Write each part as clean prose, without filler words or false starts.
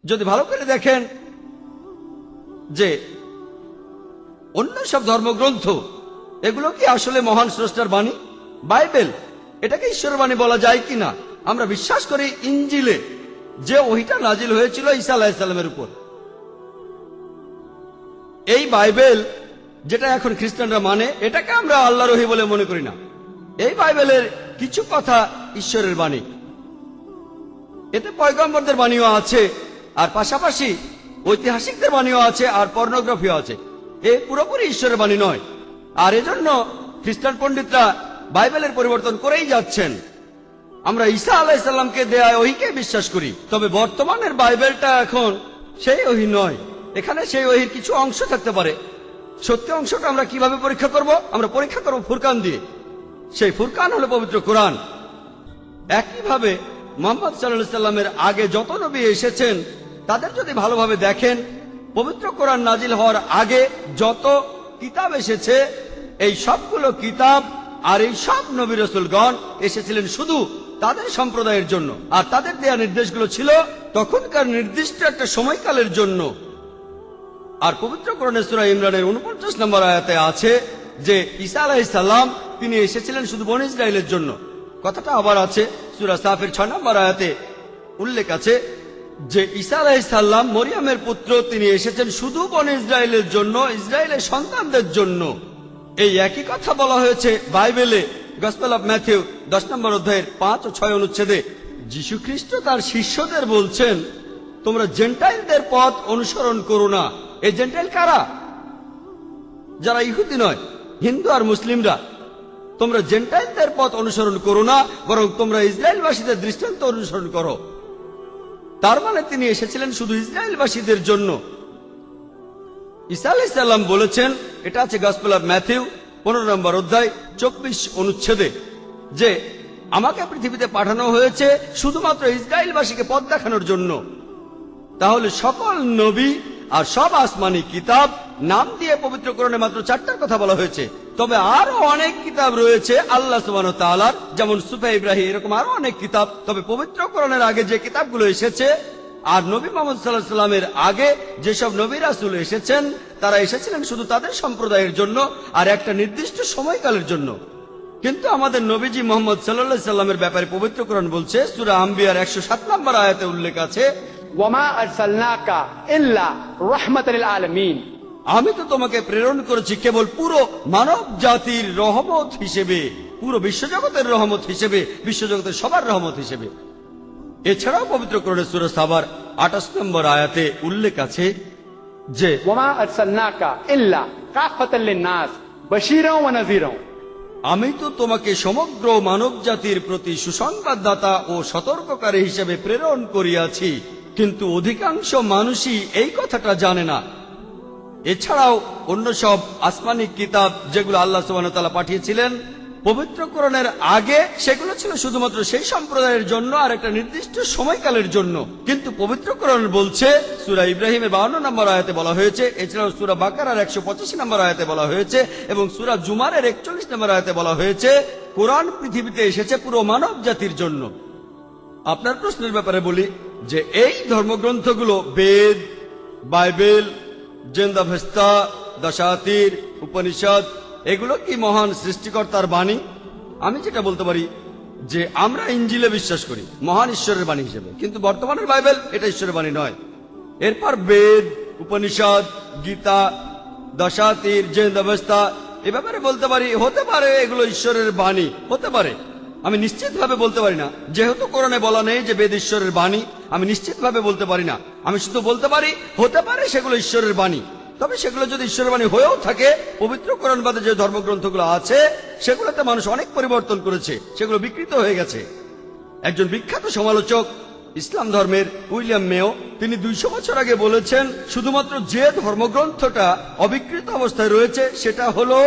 যদি ভালো করে দেখেন যে অন্য সব ধর্মগ্রন্থ এগুলো কি আসলে মহান স্রষ্টার বাণী? বাইবেল এটাকে ঈশ্বরের বাণী বলা যায় কিনা? আমরা বিশ্বাস করি ইঞ্জিলে যে ওহিটা নাজিল হয়েছিল ঈসা আলাইহিস সালামের উপর। এই বাইবেল যেটা এখন খ্রিস্টানরা মানে, এটাকে আমরা আল্লাহর ওহী বলে মনে করি না। এই বাইবেলের কিছু কথা ঈশ্বরের বাণী, এতে পয়গম্বরদের বাণীও আছে, আর পাশাপাশি ঐতিহাসিকদের বাণীও আছে, আর পর্নোগ্রাফিও আছে। এ পুরোপুরি ঈশ্বরের বাণী নয়। আর এজন্য খ্রিস্টান পণ্ডিতরা বাইবেলের পরিবর্তন করেই যাচ্ছেন। আমরা ঈসা আলাইহিস সালামকে দেয়া ওহীকে বিশ্বাস করি, তবে বর্তমানের বাইবেলটা এখন সেই ওহী নয়। এখানে সেই ওহীর কিছু অংশ থাকতে পারে। সত্যি অংশটা আমরা কিভাবে পরীক্ষা করব? আমরা পরীক্ষা করব ফুরকান দিয়ে। সেই ফুরকান হলো পবিত্র কোরআন। একইভাবে মুহাম্মদ সাল্লাল্লাহু আলাইহি সাল্লামের আগে যত নবী এসেছেন তাদের যদি ভালোভাবে দেখেন, পবিত্র কোরআন নাজিল হওয়ার আগে যত কিতাব এসেছে, এই সবগুলো কিতাব আর এই সব নবী রাসূলগণ এসেছিলেন শুধু তাদের সম্প্রদায়ের জন্য, আর তাদের দেয়া নির্দেশগুলো ছিল তখনকার নির্দিষ্ট একটা সময়কালের জন্য। আর পবিত্র কোরআনের সূরা ইমরানের 49 নম্বর আয়াতে আছে যে ঈসা আলাইহিস সালাম তিনি এসেছিলেন শুধু বনী ইসরাইলের জন্য। কথাটা আবার আছে সূরা সাফের 6 নম্বর আয়াতে উল্লেখ আছে যে ঈসা আলাইহিস সালাম মরিয়মের পুত্র, তিনি এসেছেন শুধু বনী ইসরাইলের জন্য, ইসরায়েলের সন্তানদের জন্য। এই একই কথা বলা হয়েছে বাইবেলে গসপেল অফ ম্যাথিউ 10 নম্বর অধ্যায়ের 5 ও 6 অনুচ্ছেদে। যীশু খ্রিস্ট তার শিষ্যদের বলছেন, তোমরা জেন্টাইলদের পথ অনুসরণ করো না। এই জেন্টাইল কারা? যারা ইহুদি নয়, হিন্দু আর মুসলিমরা। তোমরা জেন্টাইলদের পথ অনুসরণ করো না, বরং তোমরা ইসরায়েলবাসীদের দৃষ্টান্ত অনুসরণ করো। তার মানে তিনি এসেছিলেন শুধু ইসরায়েলবাসীদের জন্য। ঈসা আলাইহিস সালাম বলেছেন, এটা আছে গসপেল অফ ম্যাথিউ 15 নম্বর অধ্যায় 24 অনুচ্ছেদে, যে আমাকে পৃথিবীতে পাঠানো হয়েছে শুধুমাত্র ইসরায়েলবাসীকে পথ দেখানোর জন্য। তাহলে সকল নবী আর সব আসমানি কিতাব নাম দিয়ে পবিত্র কোরআনে মাত্র 4টার কথা বলা হয়েছে। তবে আরো অনেক কিতাব রয়েছে আল্লাহ সুবহানাহু ওয়া তাআলার, যেমন সুফে ইব্রাহিম, এরকম আরো অনেক কিতাব। তবে পবিত্র কোরআনের আগে যে কিতাবগুলো এসেছে আর নবী মুহাম্মদ সাল্লাল্লাহু আলাইহি ওয়াসাল্লামের আগে যেসব নবী রাসূল এসেছেন, তারা এসেছিলেন শুধু তাদের সম্প্রদায়ের জন্য আর একটা নির্দিষ্ট সময়কালের জন্য। কিন্তু আমাদের নবীজি মুহাম্মদ সাল্লাল্লাহু আলাইহি ওয়াসাল্লামের ব্যাপারে পবিত্র কোরআন বলছে, সূরা আম্বিয়ার 107 নম্বর আয়াতে উল্লেখ আছে, ওয়ামা আরসালনাকা ইল্লা রাহমাতাল লিল আলামিন, আমি তো তোমাকে প্রেরণ করেছি কেবল পুরো মানব জাতির রহমত হিসেবে, পুরো বিশ্বজগতের রহমত হিসেবে, বিশ্বজগতের সবার রহমত হিসেবে। এছাড়াও পবিত্র কোরআনের সূরা সাবার 28 নম্বর আয়াতে উল্লেখ আছে যে ওয়ামা আরসালনাকা ইল্লা কাফাতাল লিন-নাস বাশীরাও ওয়া নাযীরাও, আমি তো তোমাকে সমগ্র মানব জাতির প্রতি সুসংবাদদাতা ও সতর্ককারী হিসেবে প্রেরণ করিয়াছি। কিন্তু অধিকাংশ মানুষই এই কথাটা জানে না। এছাড়াও অন্য সব আসমানি কিতাব যেগুলো আল্লাহ সুবহানাহু ওয়া তাআলা পাঠিয়েছিলেন পবিত্র কোরআনের আগে, সেগুলো ছিল শুধুমাত্র সেই সম্প্রদায়ের জন্য আর একটা নির্দিষ্ট সময়কালের জন্য। কিন্তু পবিত্র কোরআন বলছে, সূরা ইব্রাহিমের 52 নম্বর আয়াতে বলা হয়েছে, এছাড়াও সূরা বাকারার 185 নম্বর আয়াতে বলা হয়েছে, এবং সূরা জুমারের 41 নম্বর আয়াতে বলা হয়েছে, কোরআন পৃথিবীতে এসেছে পুরো মানব জাতির জন্য। আপনার প্রশ্নের ব্যাপারে বলি যে এই ধর্মগ্রন্থগুলো বেদ, বাইবেল, জেন্দাভেস্তা, দশাতির, উপনিষদ, এগুলো কি মহান সৃষ্টিকর্তার বাণী? আমি যেটা বলতে পারি যে আমরা ইঞ্জিলে বিশ্বাস করি মহান ঈশ্বরের বাণী হিসেবে, কিন্তু বর্তমানের বাইবেল এটা ঈশ্বরের বাণী নয়। এরপর বেদ, উপনিষদ, গীতা, দশাতির, জেন্দাভেস্তা, এ ব্যাপারে বলতে পারি হতে পারে এগুলো ঈশ্বরের বাণী, হতে পারে। আমি নিশ্চিতভাবে বলতে পারি না, যেহেতু কোরআনে বলা নেই যে বেদ ঈশ্বরের বাণী। আমি নিশ্চিতভাবে বলতে পারি না, আমি শুধু বলতে পারি হতে পারে সেগুলো ঈশ্বরের বাণী। তবে সেগুলো যদি ঈশ্বরের বাণী হয়েও থাকে, পবিত্র কোরআন বাদে যে ধর্মগ্রন্থগুলো আছে সেগুলোতে মানুষ অনেক পরিবর্তন করেছে, সেগুলো বিকৃত হয়ে গেছে। একজন বিখ্যাত সমালোচক ইসলাম ধর্মের উইলিয়াম মেও, তিনি 200 বছর আগে বলেছেন শুধুমাত্র যে ধর্মগ্রন্থটা অবিকৃত অবস্থায় রয়েছে সেটা হলো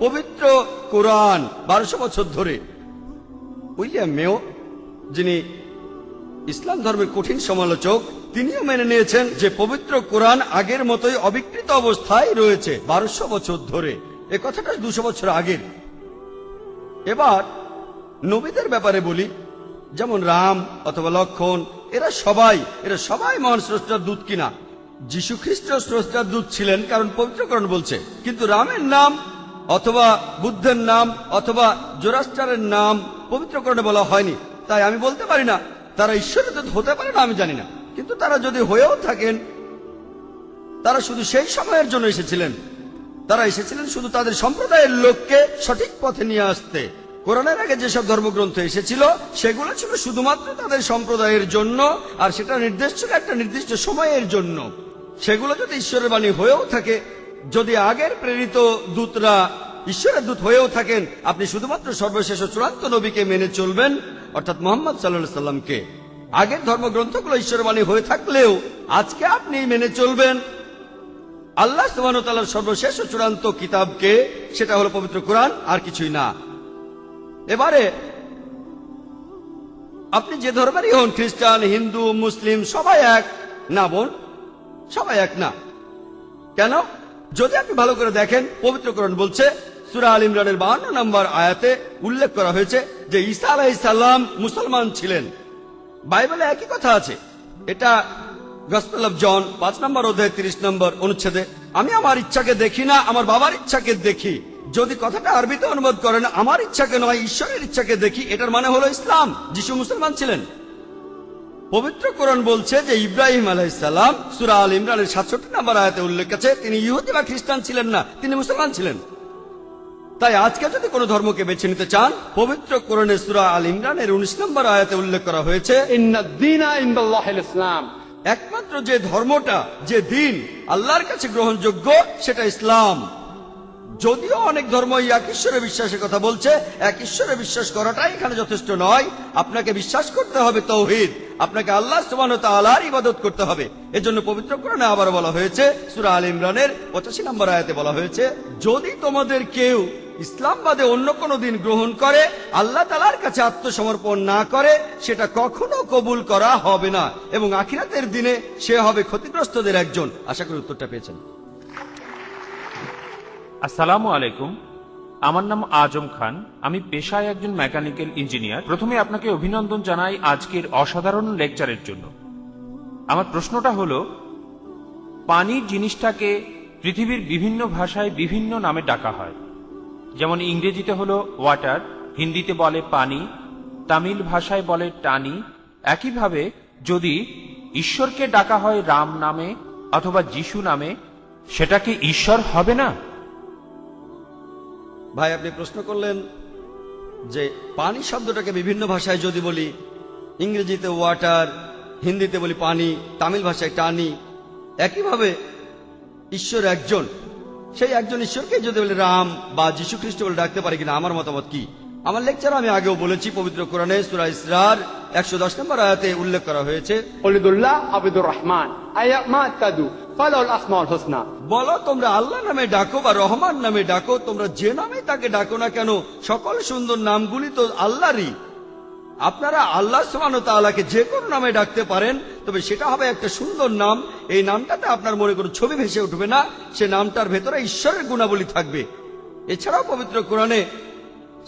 পবিত্র কোরআন। 1200 বছর ধরে উইলিয়াম মেও, যিনি ইসলাম ধর্মের কঠিন সমালোচক, তিনিও মেনে নিয়েছেন যে পবিত্র কোরআন আগের মতোই অবিকৃত অবস্থায় রয়েছে 1200 বছর ধরে। এ কথাটা 200 বছর আগের। এবার নবীদের ব্যাপারে বলি, যেমন রাম অথবা লক্ষণ, এরা সবাই মহান স্রষ্টার দূত কিনা? যীশু খ্রিস্ট স্রষ্টার দূত ছিলেন, কারণ পবিত্রকরণ বলছে। কিন্তু রামের নাম অথবা বুদ্ধের নাম অথবা জোরাস্টারের নাম পবিত্রকরণে বলা হয়নি। তাই আমি বলতে পারি না তারা ঈশ্বরের দূত হতে পারে না, আমি জানি না। কিন্তু তারা যদি হয়েও থাকেন, তারা শুধু সেই সময়ের জন্য এসেছিলেন। তারা এসেছিলেন শুধু তাদের সম্প্রদায়ের লোককে সঠিক পথে নিয়ে আসতে। কোরআনের আগে যেসব ধর্মগ্রন্থ এসেছিল সেগুলো ছিল শুধুমাত্র তাদের সম্প্রদায়ের জন্য, আর সেটা নির্দেশ ছিল একটা নির্দিষ্ট সময়ের জন্য। সেগুলো যদি ঈশ্বরের বাণী হয়েও থাকে, যদি আগের প্রেরিত দূতরা ঈশ্বরের দূত হয়েও থাকেন, আপনি শুধুমাত্র সর্বশেষ ও চূড়ান্ত নবীকে মেনে চলবেন, অর্থাৎ মুহাম্মদ সাল্লাল্লাহু আলাইহি সাল্লামকে। আগের ধর্মগ্রন্থগুলো ঈশ্বরের বাণী হয়ে থাকলেও আজকে আপনি মেনে চলবেন আল্লাহ সুবহানাহু ওয়া তাআলার সর্বশেষ ও চূড়ান্ত কিতাবকে, সেটা হলো পবিত্র কোরআন, আর কিছুই না। এবারে আপনি যে ধর্মেরই হন, খ্রিস্টান, হিন্দু, মুসলিম, সবাই এক না বোন, সবাই এক না। কেন? যদি আপনি ভালো করে দেখেন, পবিত্র কোরআন বলছে, সূরা আল ইমরানের 52 নম্বর আয়াতে উল্লেখ করা হয়েছে যে ঈসা আলাইহিস সালাম মুসলমান ছিলেন। বাইবেলে একই কথা আছে। এটা গসপেল অফ জন 5 নম্বর অধ্যায় 30 নম্বর অনুচ্ছেদে, আমি আমার ইচ্ছাকে দেখি না, আমার বাবার ইচ্ছাকে দেখি। যদি কথাটা আরবিতে অনুবাদ করেন, আমার ইচ্ছাকে নয় ঈশ্বরের ইচ্ছাকে দেখি, এটার মানে হলো ইসলাম। যিশু মুসলমান ছিলেন। পবিত্র কোরআন বলছে যে ইব্রাহিম আলাইহিস সালাম, সূরা আল ইমরানের 67 নম্বর আয়াতে উল্লেখ আছে, তিনি ইহুদি বা খ্রিস্টান ছিলেন না, তিনি মুসলমান ছিলেন। তাই আজকে যদি কোনো ধর্মকে বেছে নিতে চান, পবিত্র কোরআনের সূরা আল ইমরানের 19 নম্বর আয়াতে উল্লেখ করা হয়েছে, ইন্নাদ-দীনা ইনদাল্লাহিল ইসলাম। একমাত্র যে ধর্মটা, যে দিন আল্লাহর কাছে গ্রহণযোগ্য, সেটা ইসলাম। যদিও অনেক ধর্ম এক ঈশ্বরে বিশ্বাসের কথা বলছে, এক ঈশ্বরে বিশ্বাস করাটাই এখানে যথেষ্ট নয়। আপনাকে বিশ্বাস করতে হবে তাওহীদ, আপনাকে আল্লাহ সুবহানাহু ওয়া তাআলার ইবাদত করতে হবে। এজন্য পবিত্র কোরআনে আবার বলা হয়েছে, সূরা আল ইমরানের 85 নম্বর আয়াতে বলা হয়েছে, যদি তোমাদের কেউ ইসলাম বাদে অন্য কোনো দিন গ্রহণ করে, আল্লাহ তাআলার কাছে আত্মসমর্পণ না করে, সেটা কখনো কবুল করা হবে না, এবং আখিরাতের দিনে সে হবে ক্ষতিগ্রস্তদের একজন। আশা করি উত্তরটা পেয়েছেন। আসসালামু আলাইকুম, আমার নাম আজম খান। আমি পেশায় একজন মেকানিক্যাল ইঞ্জিনিয়ার। প্রথমে আপনাকে অভিনন্দন জানাই আজকের অসাধারণ লেকচারের জন্য। আমার প্রশ্নটা হলো, পানি জিনিসটাকে পৃথিবীর বিভিন্ন ভাষায় বিভিন্ন নামে ডাকা হয়। যেমন ইংরেজিতে হলো ওয়াটার, হিন্দিতে বলে পানি, তামিল ভাষায় বলে টানি। একইভাবে যদি ঈশ্বরকে ডাকা হয় রাম নামে অথবা যিশু নামে, সেটা কি ঈশ্বর হবে না? ভাই, আপনি প্রশ্ন করলেন যে পানি শব্দটাকে বিভিন্ন ভাষায় যদি বলি, ইংরেজিতে ওয়াটার, হিন্দিতে বলি পানি, তামিল ভাষায় টানি, একইভাবে ঈশ্বর একজন, সেই একজন ঈশ্বরকে যদি বলি রাম বা যীশু খ্রিস্ট বলে ডাকতে পারি কিনা, আমার মতামত কি? আমার লেকচার আমি আগেও বলেছি, পবিত্র কোরআনে সূরা ইসরার 110 নম্বর আয়াতে উল্লেখ করা হয়েছে, ওয়ালিদুল্লাহ আবিদুর রহমান আয়ামা তাদু ফালাউল আসমাউল হুসনা। বলো তোমরা আল্লাহ নামে ডাকো বা রহমান নামে ডাকো, তোমরা যে নামে তাকে ডাকো না কেন, সকল সুন্দর নামগুলি তো আল্লাহরই। আপনারা আল্লাহ সুবহানাহু ওয়া তাআলাকে যে কোনো নামে ডাকতে পারেন, তবে সেটা হবে একটা সুন্দর নাম। এই নামটাতে আপনার মনে কোনো ছবি ভেসে উঠবে না, সে নামটার ভেতরে ঈশ্বরের গুণাবলী থাকবে। এছাড়াও পবিত্র কোরআনে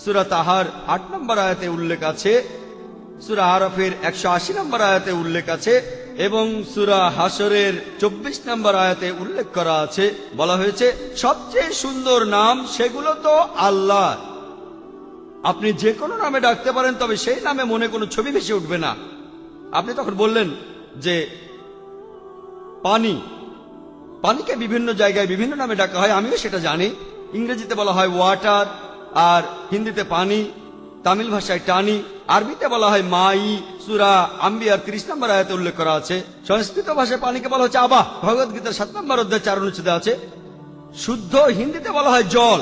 সূরা তাহার 8 নম্বর আয়াতে উল্লেখ আছে, সূরা আরাফের 180 নম্বর আয়াতে উল্লেখ আছে, এবং সূরা হাশরের 24 নম্বর আয়াতে উল্লেখ করা আছে, বলা হয়েছে সবচেয়ে সুন্দর নাম সেগুলো তো আল্লাহ। আপনি যে কোনো নামে ডাকতে পারেন, তবে সেই নামে মনে কোনো ছবি ভেসে উঠবে না। আপনি তখন বললেন যে পানিকে বিভিন্ন জায়গায় বিভিন্ন নামে ডাকা হয়, আমিও সেটা জানি। ইংরেজিতে বলা হয় ওয়াটার, আর হিন্দিতে পানি, তামিল ভাষায় টানি, আরবিতে বলা হয় মাই, সূরা আম্বিয়ার 30 নম্বর আয়াতে উল্লেখ করা আছে। সংস্কৃত ভাষায় পানিকে বলা হচ্ছে আবা, ভগবদ গীতার 7 নম্বর অধ্যায় 4 অনুচ্ছেদে আছে। শুদ্ধ হিন্দিতে বলা হয় জল,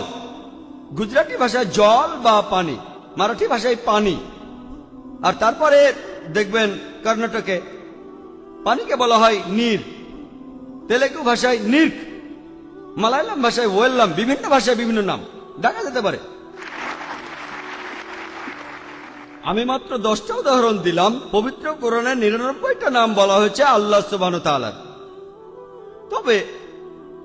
গুজরাটি ভাষায় জল বা পানি, মারাঠি ভাষায় পানি, আর তারপরে দেখবেন কর্ণাটকে পানিকে বলা হয় নীর, তেলেগু ভাষায় নির্ক, মালায়ালাম ভাষায় ওয়েল্লাম, বিভিন্ন ভাষায় বিভিন্ন নাম ডাকা যেতে পারে। আমি মাত্র 10টা উদাহরণ দিলাম। পবিত্র কোরআনের 99টা নাম বলা হয়েছে আল্লাহ সুবহানাহু ওয়া তাআলার। তবে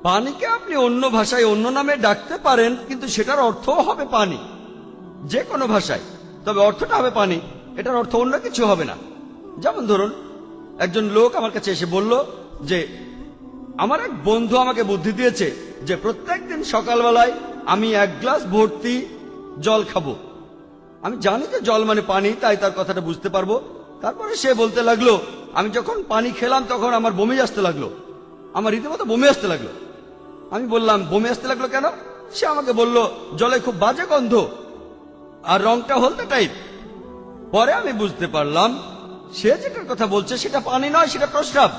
পানিকে আপনি অন্য ভাষায় অন্য নামে ডাকতে পারেন, কিন্তু সেটার অর্থও হবে পানি, যে কোনো ভাষায়, তবে অর্থটা হবে পানি, এটার অর্থ অন্য কিছু হবে না। যেমন ধরুন, একজন লোক আমার কাছে এসে বলল যে আমার এক বন্ধু আমাকে বুদ্ধি দিয়েছে যে প্রত্যেকদিন সকালবেলায় আমি 1 গ্লাস ভর্তি জল খাবো। আমি জানি যে জল মানে পানি, তাই তার কথাটা বুঝতে পারবো। তারপরে সে বলতে লাগলো আমি যখন পানি খেলাম তখন আমার বমি আসতে লাগলো, আমার রীতিমতো বমি আসতে লাগলো। আমি বললাম বমি আসতে লাগলো কেন? সে আমাকে বলল জলে খুব বাজে গন্ধ আর রংটা হলদে টাইপ। পরে আমি বুঝতে পারলাম সে যেটার কথা বলছে সেটা পানি নয়, সেটা প্রস্রাব।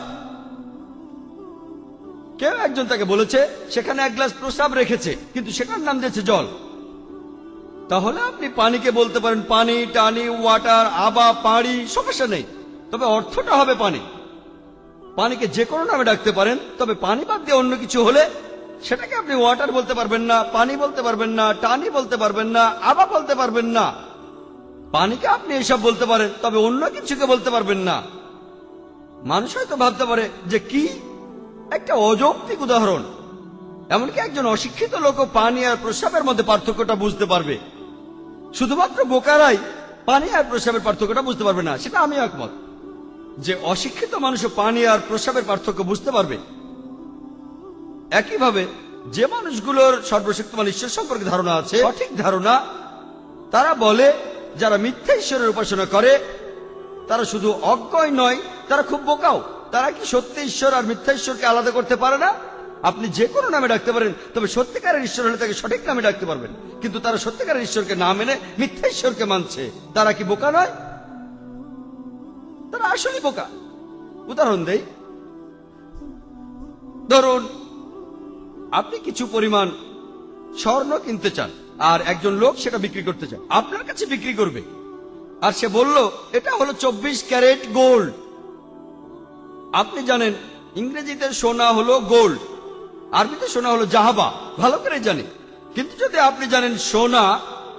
কেউ একজন তাকে বলেছে সেখানে 1 গ্লাস প্রস্রাব রেখেছে, কিন্তু সেটার নাম দিয়েছে জল। তাহলে আপনি পানিকে বলতে পারেন পানি, টানি, ওয়াটার, আবা, পাড়ি, সমস্যা নেই, তবে অর্থটা হবে পানি। পানিকে যে কোনো নামে ডাকতে পারেন, তবে পানি বাদ দিয়ে অন্য কিছু হলে সেটাকে আপনি ওয়াটার বলতে পারবেন না, পানি বলতে পারবেন না, টানি বলতে পারবেন না, আবা বলতে পারবেন না। পানিকে আপনি এসব বলতে পারেন, তবে অন্য কিছুকে বলতে পারবেন না। মানুষ হয়তো ভাবতে পারে যে কি একটা অযৌক্তিক উদাহরণ। এমনকি একজন অশিক্ষিত লোকও পানি আর প্রস্রাবের মধ্যে পার্থক্যটা বুঝতে পারবে। শুধুমাত্র বোকারাই পানি আর প্রস্রাবের পার্থক্যটা বুঝতে পারবে না, সেটা আমি একমত যে অশিক্ষিত মানুষও পানি আর প্রস্রাবের পার্থক্য বুঝতে পারবে। একইভাবে যে মানুষগুলোর সর্বশক্তিমান ঈশ্বর সম্পর্কে ধারণা আছে, সঠিক ধারণা, তারা বলে যারা মিথ্যা ঈশ্বরের উপাসনা করে তারা শুধু অজ্ঞই নয়, তারা খুব বোকাও। তারা কি সত্যি ঈশ্বর আর মিথ্যা ঈশ্বরকে আলাদা করতে পারে না? আপনি যে কোনো নামে ডাকতে পারেন, তবে সত্যিকারের ঈশ্বর হলে তাকে সঠিক নামে ডাকতে পারবেন। কিন্তু তারা সত্যিকারের ঈশ্বরকে না মেনে মিথ্যা ঈশ্বরকে মানছে। তারা কি বোকা নয়? তারা আসলে বোকা। উদাহরণ দেই, ধরুন আপনি কিছু পরিমাণ স্বর্ণ কিনতে চান আর একজন লোক সেটা বিক্রি করতে চান, আপনার কাছে বিক্রি করবে। আর সে বলল এটা হলো 24 ক্যারেট গোল্ড। আপনি জানেন ইংরেজিতে সোনা হলো গোল্ড, আরবিতে সোনা হলো জাহাবা, ভালো করে জানি। কিন্তু যদি আপনি জানেন সোনা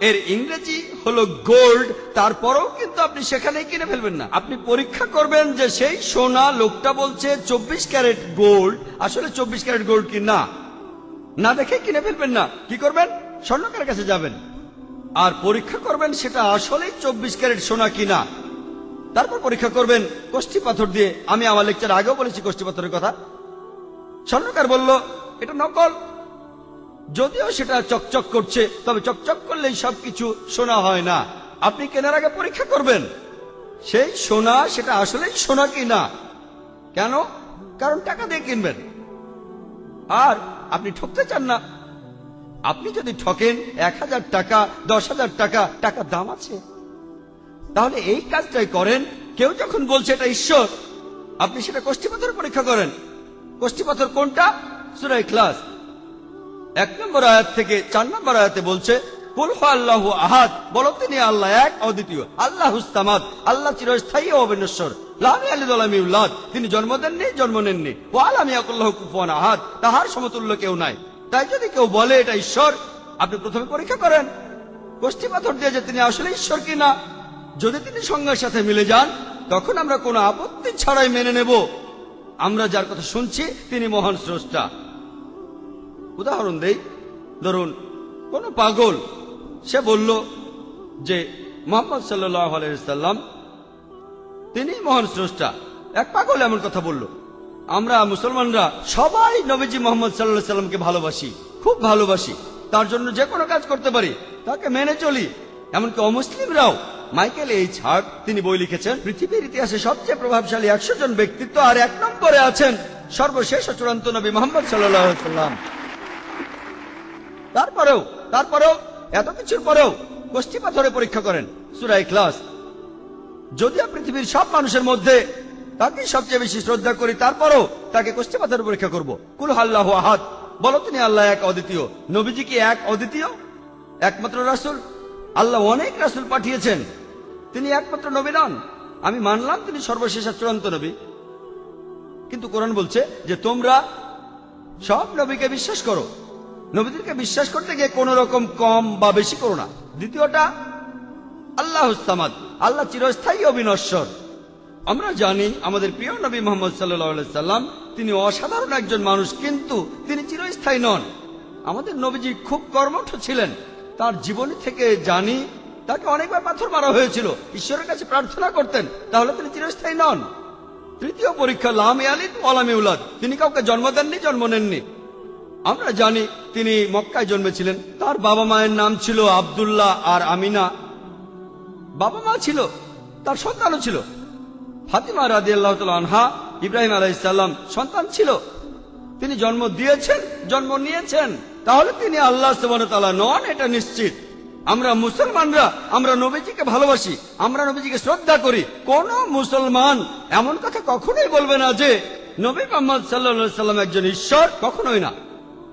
এর ইংরেজি হলো গোল্ড, তারপরেও কিন্তু আপনি সেখানেই কিনে ফেলবেন না। আপনি পরীক্ষা করবেন যে সেই সোনা লোকটা বলছে 24 ক্যারেট গোল্ড আসলে 24 ক্যারেট গোল্ড কি না, না দেখে কিনে ফেলবেন না। কি করবেন? স্বর্ণকারের কাছে যাবেন আর পরীক্ষা করবেন সেটা আসলেই 24 ক্যারেট সোনা কিনা। তারপর পরীক্ষা করবেন কষ্টি পাথর দিয়ে। আমি আমার লেকচার আগেও বলেছি কষ্টি পাথরের কথা। স্বর্ণকার বলল এটা নকল, যদিও সেটা চকচক করছে, তবে চকচক করলেই সবকিছু সোনা হয় না। আপনি কেনার আগে পরীক্ষা করবেন সেই সোনা সেটা আসলেই সোনা কিনা। কেন? কারণ টাকা দিয়ে কিনবেন আর আপনি ঠকতে চান না। আপনি যদি ঠকেন 1000 টাকা, 10,000 টাকা, টাকার দাম আছে, তাহলে এই কাজটাই করেন। কেউ যখন বলছে এটা ঈশ্বর, আপনি সেটা কষ্টি পাথর পরীক্ষা করেন। কষ্টি পাথর কোনটা? সূরা ইখলাস 1 নম্বর আয়াত থেকে 4 নম্বর আয়াতে বলছে কুল হু আল্লাহু আহাদ, বলো তিনি আল্লাহ এক অদ্বিতীয়, আল্লাহুস সামাদ, আল্লাহ চিরস্থায়ী ও অবিনশ্বর, লাম ইয়ালিদ ওয়া লাম ইউলাদ, তিনি জন্ম দেননি, জন্ম নেননি, ওয়া লাম ইয়াকুল লাহু কুফুয়ান আহাদ, তাহার সমতুল্য কেউ নাই। তাই যদি কেউ বলে এটা ঈশ্বর, আপনি প্রথমে পরীক্ষা করেন কষ্টি পাথর দিয়ে যে তিনি আসলে ঈশ্বর কিনা। যদি তিনি সংজ্ঞার সাথে মিলে যান, তখন আমরা কোনো আপত্তি ছাড়াই মেনে নেব আমরা যার কথা শুনছি তিনি মহান স্রষ্টা। উদাহরণ দেই, ধরুন কোন পাগল সে বলল যে মুহাম্মদ সাল্লাল্লাহু আলাইহি ওয়াসাল্লাম তিনি মহান স্রষ্টা। এক পাগল এমন কথা বলল। আমরা মুসলমানরা সবাই নবীজি মুহাম্মদ সাল্লাল্লাহু আলাইহি ওয়াসাল্লামকে ভালোবাসি, খুব ভালোবাসি, তার জন্য যে কোনো কাজ করতে পারি, তাকে মেনে চলি। এমনকি অমুসলিমরাও। মাইকেল এইচ হার্ট তিনি বই লিখেছেন পৃথিবীর ইতিহাসে সবচেয়ে প্রভাবশালী 100 জন ব্যক্তিত্ব, আর 1 নম্বরে আছেন সর্বশেষ ও চূড়ান্ত নবী মুহাম্মদ সাল্লাল্লাহু আলাইহি ওয়াসাল্লাম। তারপরেও এত কিছুর পরেও কষ্টি পাথরে পরীক্ষা করেন। সূরা ইখলাস, যদিও পৃথিবীর সব মানুষের মধ্যে তাকে সবচেয়ে বেশি শ্রদ্ধা করি, তারপরেও তাকে কষ্টি পাথরে পরীক্ষা করব। কুল হু আল্লাহু আহাদ, বলো তিনি আল্লাহ এক অদ্বিতীয়। নবীজি কি এক অদ্বিতীয়, একমাত্র রাসূল? আল্লাহ অনেক রাসূল পাঠিয়েছেন, তিনি একমাত্র নবী নন। আমি মানলাম তিনি সর্বশেষ আর চূড়ান্ত নবী, কিন্তু কোরআন বলছে যে তোমরা সব নবীকে বিশ্বাস করো। নবীদেরকে বিশ্বাস করতে গিয়ে কোন রকম কম বা বেশি করো না। দ্বিতীয়টা আল্লাহুস সামাদ, আল্লাহ চিরস্থায়ী অবিনশ্বর। আমরা জানি আমাদের প্রিয় নবী মুহাম্মদ সাল্লাল্লাহু আলাইহি সাল্লাম তিনি অসাধারণ একজন মানুষ, কিন্তু তিনি চিরস্থায়ী নন। আমাদের নবীজি খুব কর্মঠ ছিলেন। তার জীবনী থেকে জানি তাকে অনেকবার পাথর মারা হয়েছিল, ঈশ্বরের কাছে প্রার্থনা করতেন, তাহলে তিনি চিরস্থায়ী নন। তৃতীয় পরীক্ষা লাম ইয়ালিদ ওয়ালাম ইউলাদ, তিনি কাউকে জন্ম দেননি, জন্ম নেননি। আমরা জানি তিনি মক্কায় জন্মেছিলেন, তার বাবা মায়ের নাম ছিল আব্দুল্লাহ আর আমিনা। বাবা মা ছিল, তার সন্তানও ছিল। ফাতিমা রাদিয়াল্লাহু তাআলা আনহা, ইব্রাহিম আলাইহিস সালাম সন্তান ছিল। তিনি জন্ম দিয়েছেন, জন্ম নিয়েছেন, তাহলে তিনি আল্লাহ সুবহানাহু ওয়া তাআলা নন, এটা নিশ্চিত। আমরা মুসলমানরা, আমরা নবীজিকে ভালোবাসি, আমরা নবীজিকে শ্রদ্ধা করি। কোন মুসলমান এমন কথা কখনোই বলবে না যে নবী মুহাম্মদ সাল্লাল্লাহু আলাইহি সাল্লাম একজন ঈশ্বর, কখনোই না।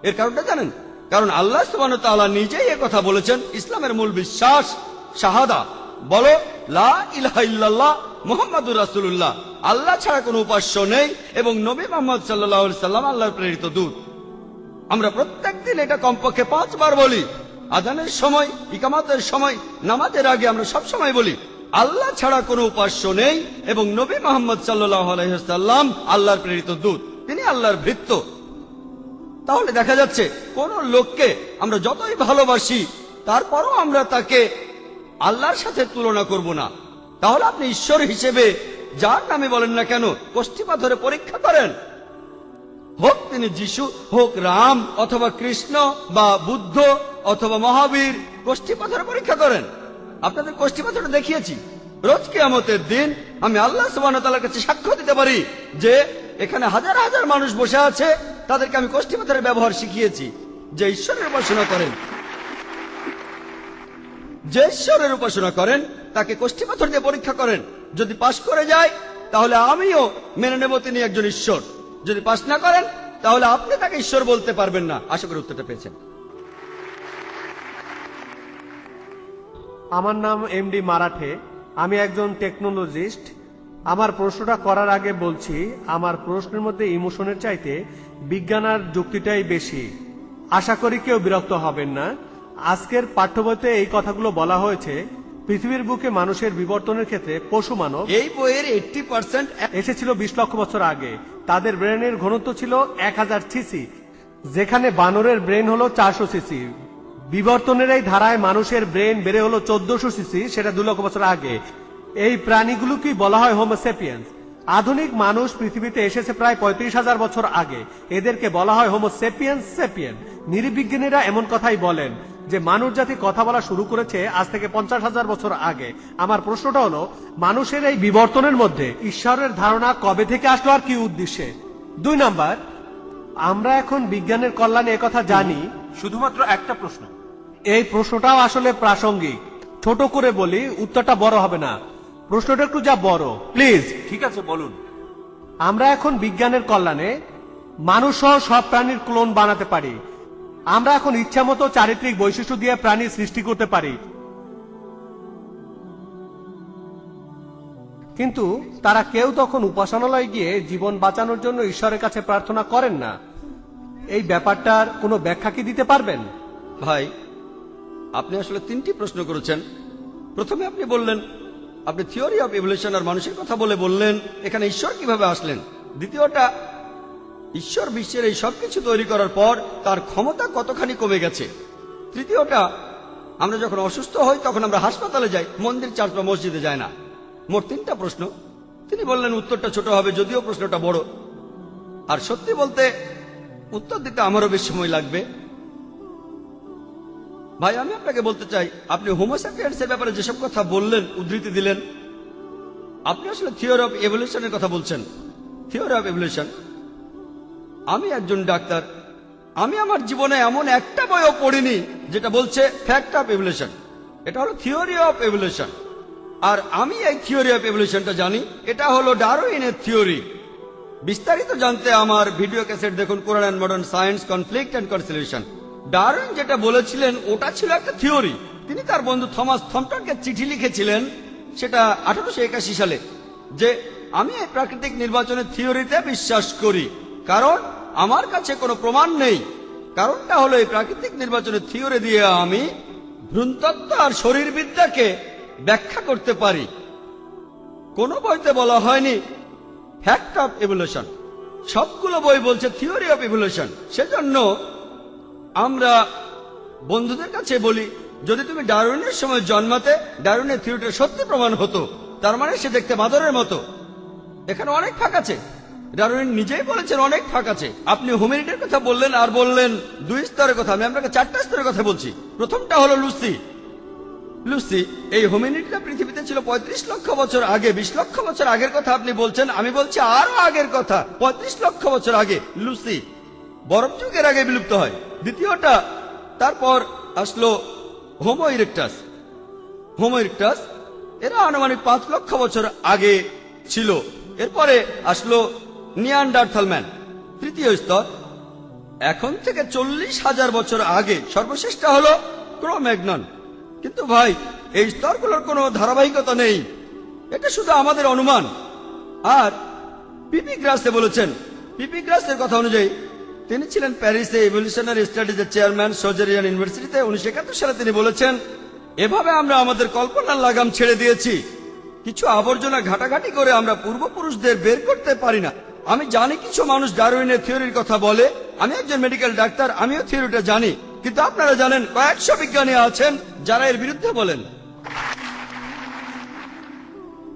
এর কারণটা জানেন? কারণ আল্লাহ সুবহানাহু ওয়া তাআলা নিজেই এই কথা বলেছেন। ইসলামের মূল বিশ্বাস শাহাদা, বলো লা ইলাহা ইল্লাল্লাহ মুহাম্মাদুর রাসূলুল্লাহ, আল্লাহ ছাড়া কোনো উপাস্য নেই এবং নবী মুহাম্মদ সাল্লাল্লাহু আলাইহি সাল্লাম আল্লাহর প্রেরিত দূত। আমরা প্রত্যেকদিন এটা কমপক্ষে 5 বার বলি। আযানের সময়, ইকামতের সময়, নামাজের আগে আমরা সব সময় বলি আল্লাহ ছাড়া কোনো উপাস্য নেই এবং নবী মুহাম্মদ সাল্লাল্লাহু আলাইহি সাল্লাম আল্লাহর প্রেরিত দূত, তিনি আল্লাহর ভৃত্য। তাহলে দেখা যাচ্ছে কোন লোককে আমরা যতই ভালোবাসি তারপরও আমরা তাকে আল্লাহর সাথে তুলনা করব না। তাহলে আপনি ঈশ্বর হিসেবে যার নামে বলেন না কেন, কষ্টি পাথরে পরীক্ষা করেন, হোক তিনি যিশু, হোক রাম অথবা কৃষ্ণ বা বুদ্ধ অথবা মহাবীর, কষ্টি পাথরে পরীক্ষা করেন। আপনাদের কষ্টি পাথরে দেখিয়েছি। রোজ কিয়ামতের দিন আমি আল্লাহ সুবহানাহু ওয়া তাআলার কাছে সাক্ষ্য দিতে পারি যে এখানে হাজার হাজার মানুষ বসে আছে, তাদেরকে আমি কষ্টি পাথরের ব্যবহার শিখিয়েছি। যে ঈশ্বরের উপাসনা করেন, যে ঈশ্বরের উপাসনা করেন তাকে কষ্টি পাথর দিয়ে পরীক্ষা করেন। যদি পাশ করে যায় তাহলে আমিও মেনে নেব তিনি একজন ঈশ্বর। যদি পাশ না করেন তাহলে আপনি তাকে ঈশ্বর বলতে পারবেন না। আশা করি উত্তরটা পেয়েছেন। আমার নাম এমডি মারাঠে, আমি একজন টেকনোলজিস্ট। আমার প্রশ্নটা করার আগে বলছি, আমার প্রশ্নের মধ্যে ইমোশনের চাইতে বিজ্ঞান আর যুক্তিটাই বেশি। আশা করি কেউ বিরক্ত হবেন না। আজকের পাঠ্য বইতে এই কথাগুলো বলা হয়েছে। পৃথিবীর বুকে মানুষের বিবর্তনের ক্ষেত্রে পশু মানব এই বইয়ের 80% এসেছিল 20 লক্ষ বছর আগে। তাদের ব্রেনের ঘনত্ব ছিল 1000 সিসি, যেখানে বানরের ব্রেন হলো 400 সিসি। বিবর্তনের এই ধারায় মানুষের ব্রেন বেড়ে হলো 1400 সিসি, সেটা 2 লক্ষ বছর আগে। এই প্রাণীগুলোকেই বলা হয় হোমোসেপিয়েন্স। আধুনিক মানুষ পৃথিবীতে এসেছে প্রায় 35,000 বছর আগে, এদেরকে বলা হয় হোমোসেপিয়েন্স সেপিয়েন। নিরীবিজ্ঞানীরা এমন কথাই বলেন যে মানুষ জাতি কথা বলা শুরু করেছে আজ থেকে 50,000 বছর আগে। আমার প্রশ্নটা হলো, মানুষের এই বিবর্তনের মধ্যে ঈশ্বরের ধারণা কবে থেকে আসলো আর কি উদ্দেশ্যে? 2 নাম্বার, আমরা এখন বিজ্ঞানের কল্যাণে একথা জানি। শুধুমাত্র একটা প্রশ্ন। এই প্রশ্নটাও আসলে প্রাসঙ্গিক। ছোট করে বলি, উত্তরটা বড় হবে না, প্রশ্নটা একটু যা বড় প্লিজ। ঠিক আছে, বলুন। আমরা এখন বিজ্ঞানের কল্যাণে মানুষ সহ সব প্রাণীর ক্লোন বানাতে পারি। আমরা এখন ইচ্ছামতো চারিত্রিক বৈশিষ্ট্য দিয়ে প্রাণী সৃষ্টি করতে পারি, কিন্তু তারা কেউ তখন উপাসনালয়ে গিয়ে জীবন বাঁচানোর জন্য ঈশ্বরের কাছে প্রার্থনা করেন না। এই ব্যাপারটার কোনো ব্যাখ্যা কি দিতে পারবেন? ভাই, আপনি আসলে 3টি প্রশ্ন করেছেন। প্রথমে আপনি বললেন, আপনি থিওরি অফ ইভলিউশন আর মানুষের কথা বলে বললেন এখানে ঈশ্বর কিভাবে আসলেন। দ্বিতীয়টা, ঈশ্বর বিশ্বের এই সবকিছু তৈরি করার পর তার ক্ষমতা কতখানি কমে গেছে। তৃতীয়টা, আমরা যখন অসুস্থ হই তখন আমরা হাসপাতালে যাই, মন্দির, চার্চ বা মসজিদে যাই না। মোট 3টা প্রশ্ন। তিনি বললেন উত্তরটা ছোট হবে, যদিও প্রশ্নটা বড়। আর সত্যি বলতে উত্তর দিতে আমারও বেশ সময় লাগবে। ভাই, আমি আপনাকে বলতে চাই, আপনি হোমোসেপিয়েন্স এর ব্যাপারে যেসব কথা বললেন, উদ্ধৃতি দিলেন, আপনি আসলে থিওরি অফ এভলিউশনের কথা বলছেন। থিওরি অফ এভলিউশন, আমি একজন ডাক্তার, আমি আমার জীবনে এমন একটা বইও পড়িনি যেটা বলছে ফ্যাক্ট অফ এভলিউশন। এটা হলো থিওরি অফ এভলিউশন। আর আমি এই থিওরি অফ এভলিউশনটা জানি, এটা হলো ডারউইনের থিওরি। বিস্তারিত জানতে আমার ভিডিও ক্যাসেট দেখুন, Quran and modern science, conflict and conciliation. Darwin যেটা বলেছিলেন ওটা ছিল একটা থিওরি। তিনি তার বন্ধু থমাস থমটনকে চিঠি লিখেছিলেন, সেটা 1881 সালে, যে আমি এই প্রাকৃতিক নির্বাচনের থিওরিতে বিশ্বাস করি, কারণ আমার কাছে কোনো প্রমাণ নেই। কারণটা হলো এই প্রাকৃতিক নির্বাচনের থিওরি দিয়ে আমি ভ্রূণতত্ত্ব আর শরীরবিদ্যাকে ব্যাখ্যা করতে পারি। কোনো বইতে বলা হয়নি ফ্যাক্ট অফ ইভলিউশন, সবগুলো বই বলছে থিওরি অফ ইভলিউশন। সেজন্য আমরা বন্ধুদের কাছে বলি, যদি তুমি ডারউইনের সময় জন্মাতে, ডারউইনের থিওরিটা সত্যি প্রমাণ হতো, তার মানে সে দেখতে বাঁদরের মতো। এখানে অনেক ফাঁক আছে। ডারউইন নিজেই বলেছেন অনেক ফাঁক আছে। আপনি হোমিনিডের কথা বললেন আর বললেন 2 স্তরের কথা। আমি আপনাকে 4টা স্তরের কথা বলছি। প্রথমটা হলো লুসি। লুসি, এই হোমিনিডটা পৃথিবীতে ছিল 35 লক্ষ বছর আগে। 20 লক্ষ বছর আগের কথা আপনি বলছেন, আমি বলছি আরো আগের কথা, 35 লক্ষ বছর আগে লুসি বরফ যুগের আগে বিলুপ্ত হয়। দ্বিতীয়টা, তারপর আসলো হোমো ইরেক্টাস। হোমো ইরেক্টাস এরা আনুমানিক 5 লক্ষ বছর আগে ছিল। এরপরে আসলো নিয়ান্ডারথাল ম্যান, তৃতীয় স্তর। এখন থেকে 40,000 বছর আগে সর্বশেষটা হলো ক্রোম্যাগনন। কিন্তু ভাই, এই স্তরগুলোর কোনো ধারাবাহিকতা নেই, এটা শুধু আমাদের অনুমান। আর পিপি গ্রাসে বলেছেন, পিপি গ্রাসের কথা অনুযায়ী তিনি ছিলেন প্যারিসে ইভলিউশনারি স্টাডিজের চেয়ারম্যান সোজেরিয়ান ইউনিভার্সিটিতে। 1971 সালে তিনি বলেছেন, এভাবে আমরা আমাদের কল্পনার লাগাম ছেড়ে দিয়েছি। কিছু আবর্জনা ঘাটাঘাটি করে আমরা পূর্বপুরুষদের বের করতে পারি না। আমি জানি কিছু মানুষ ডারউইনের থিওরির কথা বলে, আমি একজন মেডিকেল ডাক্তার, আমিও থিওরিটা জানি। কিন্তু আপনারা জানেন কয়েকশো বিজ্ঞানী আছেন যারা এর বিরুদ্ধে বলেন।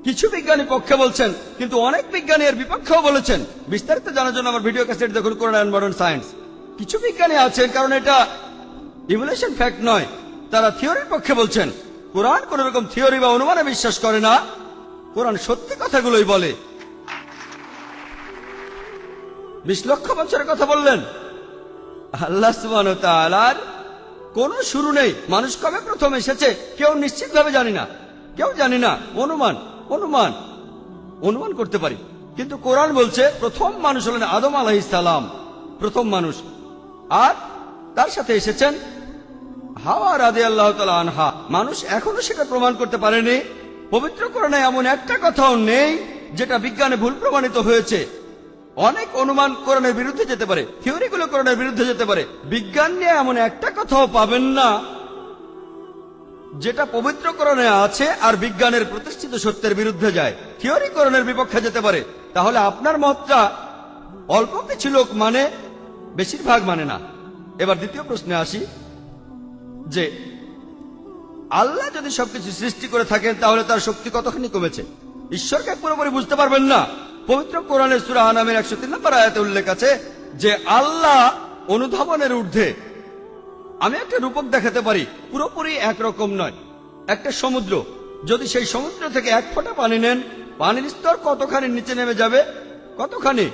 কিছু বিজ্ঞানী পক্ষে বলছেন, কিন্তু অনেক বিজ্ঞানী এর বিপক্ষেও বলেছেন। বিস্তারিত জানার জন্য আমার ভিডিও ক্যাসেট দেখুন, কোরআন এন্ড মডার্ন সায়েন্স। কিছু বিজ্ঞানী আছেন, কারণ এটা ইভলিউশন ফ্যাক্ট নয়, তারা থিওরির পক্ষে বলছেন। কোরআন কোন রকম থিওরি বা অনুমানে বিশ্বাস করে না, কোরআন সত্যি কথাগুলোই বলে। 20 লক্ষ বছরের কথা বললেন, আল্লাহ সুবহানাহু ওয়া তাআলার কোনো শুরু নেই। মানুষ কবে প্রথম এসেছে কেউ নিশ্চিতভাবে জানি না, কেউ জানি না। অনুমান অনুমান অনুমান করতে পারি। কিন্তু কোরআন বলছে প্রথম মানুষ হলেন আদম আলাইহিস সালাম, প্রথম মানুষ। আর তার সাথে এসেছেন হাওয়া রাদিয়াল্লাহু তাআলা আনহা। মানুষ এখনো সেটা প্রমাণ করতে পারেনি। পবিত্র কোরআনে এমন একটা কথাও নেই যেটা বিজ্ঞানে ভুল প্রমাণিত হয়েছে। অনেক অনুমান কোরআনের বিরুদ্ধে যেতে পারে, থিওরিগুলো কোরআনের বিরুদ্ধে যেতে পারে। বিজ্ঞান নিয়ে এমন একটা কথাও পাবেন না যেটা পবিত্র কোরআনে আছে আর বিজ্ঞানের প্রতিষ্ঠিত সত্যের বিরুদ্ধে যায়। থিওরি কোরআনের বিপক্ষে যেতে পারে। তাহলে আপনার মতটা অল্প কিছু লোক মানে, বেশিরভাগ মানে না। এবার দ্বিতীয় প্রশ্নে আসি, যে আল্লাহ যদি সবকিছু সৃষ্টি করে থাকেন তাহলে তার শক্তি কতখানি কমেছে? ঈশ্বরকে পুরোপুরি বুঝতে পারবেন না। পবিত্র কোরআনের সূরা আনামের 103 নম্বর আয়াতে উল্লেখ আছে যে আল্লাহ অনুধাবনের ঊর্ধ্বে। আমি একটা রূপক দেখাতে পারি, পুরোপুরি একরকম নয়। একটা সমুদ্র, যদি সেই সমুদ্র থেকে 1 ফোঁটা পানি নেন, পানির স্তর কতখানি নিচে নেমে যাবে? কতখানি?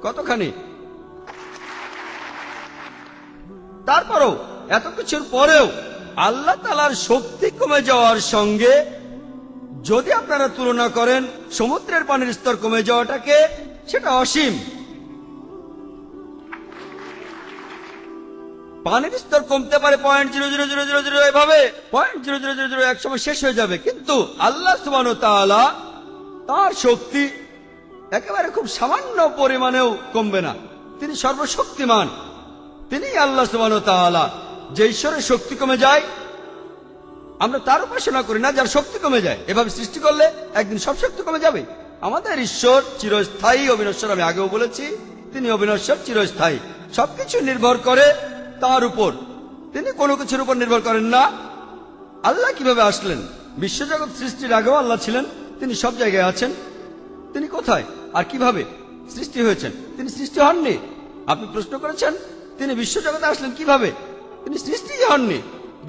কতখানি? তারপরও, এত কিছুর পরেও আল্লাহ তাআলার শক্তি কমে যাওয়ার সঙ্গে যদি আপনারা তুলনা করেন সমুদ্রের পানির স্তর কমে যাওয়াটাকে, সেটা অসীম। পানির স্তর কমতে পারে 0.00000 এভাবে 0.00001 এক সময় শেষ হয়ে যাবে। কিন্তু আল্লাহ সুবহানাহু ওয়া তাআলা তার শক্তি একেবারে খুব সামান্য পরিমাণেও কমবে না। তিনি সর্বশক্তিমান, তিনি আল্লাহ সুবহানাহু ওয়া তাআলা। যে ঈশ্বরের শক্তি কমে যায়, আমরা তার উপাসনা করি না যার শক্তি কমে যায়। এভাবে সৃষ্টি করলে একদিন সব শক্তি কমে যাবে। আমাদের ঈশ্বর চিরস্থায়ী, অবিনশ্বর। আমি আগেও বলেছি তিনি অবিনশ্বর, চিরস্থায়ী। সবকিছু নির্ভর করে তার উপর, তিনি কোনো কিছুর উপর নির্ভর করেন না। আল্লাহ কিভাবে আসলেন? বিশ্বজগৎ সৃষ্টির আগেও আল্লাহ ছিলেন, তিনি সব জায়গায় আছেন। তিনি কোথায় আর কিভাবে সৃষ্টি হয়েছেন? তিনি সৃষ্টি হননি। আপনি প্রশ্ন করেছেন তিনি বিশ্বজগতে আসলেন কিভাবে? তিনি সৃষ্টি হননি।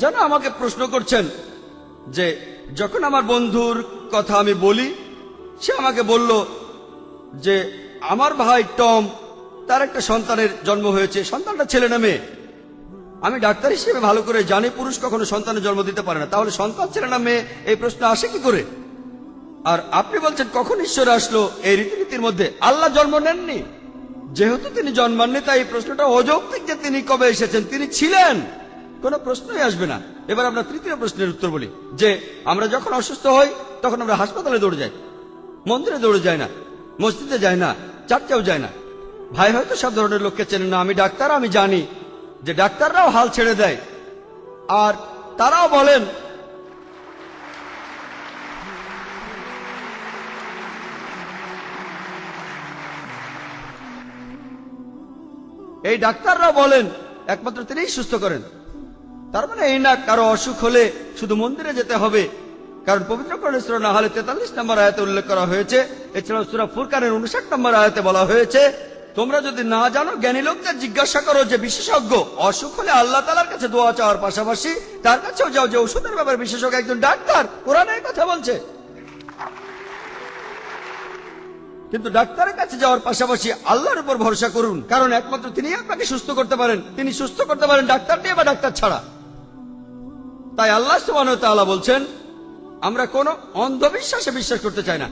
যেন আমাকে প্রশ্ন করছেন যে যখন আমার বন্ধুর কথা আমি বলি, সে আমাকে বলল যে আমার ভাই টম, তার একটা সন্তানের জন্ম হয়েছে, সন্তানটা ছেলে না মেয়ে। আমি ডাক্তার হিসেবে ভালো করে জানি পুরুষ কখনো সন্তানের জন্ম দিতে পারে না। তাহলে সন্তান ছেলে না মেয়ে, এই প্রশ্ন আসে কি করে? আর আপনি বলছেন কখন ঈশ্বর আসলো? এই রীতিনীতির মধ্যে আল্লাহ জন্ম নেননি। যেহেতু তিনি জন্মাননি, তাই এই প্রশ্নটা অযৌক্তিক যে তিনি কবে এসেছেন। তিনি ছিলেন, কোনো প্রশ্নই আসবে না। এবার আমরা তৃতীয় প্রশ্নের উত্তর বলি, যে আমরা যখন অসুস্থ হই তখন আমরা হাসপাতালে দৌড়ে যাই, মন্দিরে দৌড়ে যাই না, মসজিদে যাই না, চার্চেও যাই না। ভাই হয়তো সব ধরনের লোককে চেনেন না। আমি ডাক্তার, আমি জানি যে ডাক্তাররাও হাল ছেড়ে দেয়। আর তারাও বলেন এই ডাক্তাররাও বলেন একমাত্র তিনিই সুস্থ করেন। তার মানে এই না কারো অসুখ হলে শুধু মন্দিরে যেতে হবে, কারণ পবিত্র কোরআনে সূরা নাহলে 43 নম্বর আয়াতে উল্লেখ করা হয়েছে এছাড়াও সূরা ফুরকানের 59 নম্বর আয়াতে বলা হয়েছে, তোমরা যদি না জানো জ্ঞানী লোকদের জিজ্ঞাসা করো যে বিশেষজ্ঞ। অসুখ হলে আল্লাহ তাআলার কাছে দোয়া চাওয়ার পাশাপাশি তার কাছেও যাও যে ওষুধের ব্যাপারে বিশেষজ্ঞ একজন ডাক্তার। কোরআনে এই কথা বলছে। কিন্তু ডাক্তারের কাছে যাওয়ার পাশাপাশি আল্লাহর উপর ভরসা করুন, কারণ একমাত্র তিনিই আপনাকে সুস্থ করতে পারেন। তিনি সুস্থ করতে পারেন ডাক্তার দিয়ে বা ডাক্তার ছাড়া। তাই আল্লাহ সুবহানাহু ওয়া তাআলা বলছেন, আমরা কোনো অন্ধবিশ্বাসে বিশ্বাস করতে চাই না।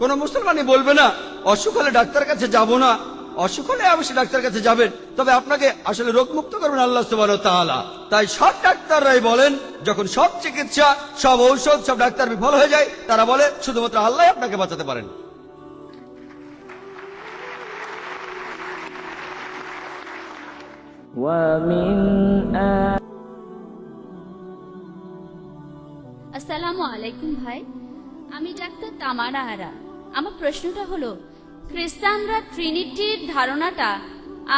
কোন মুসলমানই বলবে না অসুখ হলে ডাক্তারের কাছে যাব না। অসুখ হলে অবশ্যই ডাক্তারের কাছে যাবেন, তবে আপনাকে আসলে রোগমুক্ত করবেন আল্লাহ সুবহানাহু ওয়া তাআলা। তাই সব ডাক্তাররাই বলেন, যখন সব চিকিৎসা, সব ঔষধ, সব ডাক্তার বিফল হয়ে যায়, তারা বলে শুধুমাত্র আল্লাহ আপনাকে বাঁচাতে পারেন। আসসালামু আলাইকুম ভাই, আমি ডাক্তার তামারা আরা। আমার প্রশ্নটা হলো, খ্রিস্টানরা ট্রিনিটির ধারণাটা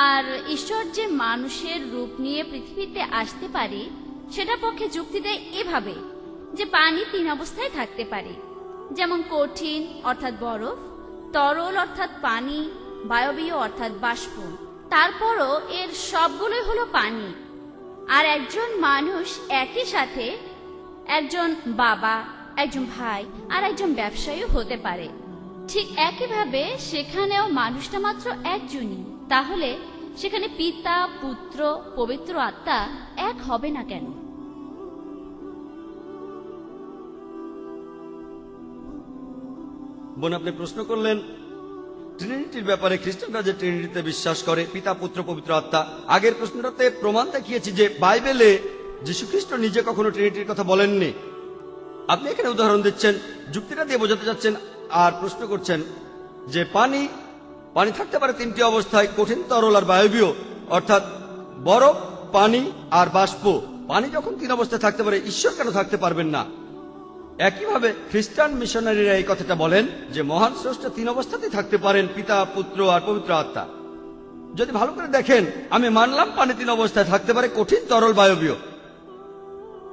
আর ঈশ্বর যে মানুষের রূপ নিয়ে পৃথিবীতে আসতে পারে সেটা পক্ষে যুক্তি দেয় এভাবে যে পানি 3 অবস্থায় থাকতে পারে, যেমন কঠিন অর্থাৎ বরফ, তরল অর্থাৎ পানি, বায়বীয় অর্থাৎ বাষ্প। তারপরও এর সবগুলোই হলো পানি। আর একজন মানুষ একই সাথে একজন বাবা, একজন ভাই আর একজন ব্যবসায়ীও হতে পারে। ঠিক একইভাবে সেখানেও মানুষটা মাত্র একজনই। তাহলে সেখানে পিতা, পুত্র, পবিত্র আত্মা এক হবে না কেন? বোন, আপনি প্রশ্ন করলেন ট্রিনিটির ব্যাপারে, খ্রিস্টানরা যে ট্রিনিটিতে বিশ্বাস করে, পিতা, পুত্র, পবিত্র আত্মা। আগের প্রশ্নটাতে প্রমাণ দেখিয়েছি যে বাইবেলে যীশুখ্রিস্ট নিজে কখনো ট্রিনিটির কথা বলেননি। আপনি এখানে উদাহরণ দিচ্ছেন, যুক্তিটা দিয়ে বোঝাতে যাচ্ছেন আর প্রশ্ন করছেন যে পানি থাকতে পারে 3টি অবস্থায়, কঠিন, তরল আর বায়বীয়, অর্থাৎ বরফ, পানি আর বাষ্প। পানি যখন 3 অবস্থায় থাকতে পারে, ঈশ্বর কেন থাকতে পারবেন না? একইভাবে খ্রিস্টান মিশনারিরা এই কথাটা বলেন যে মহান স্রষ্টা 3 অবস্থাতেই থাকতে পারেন, পিতা, পুত্র আর পবিত্র আত্মা। যদি ভালো করে দেখেন, আমি মানলাম পানি 3 অবস্থায় থাকতে পারে, কঠিন, তরল, বায়বীয়।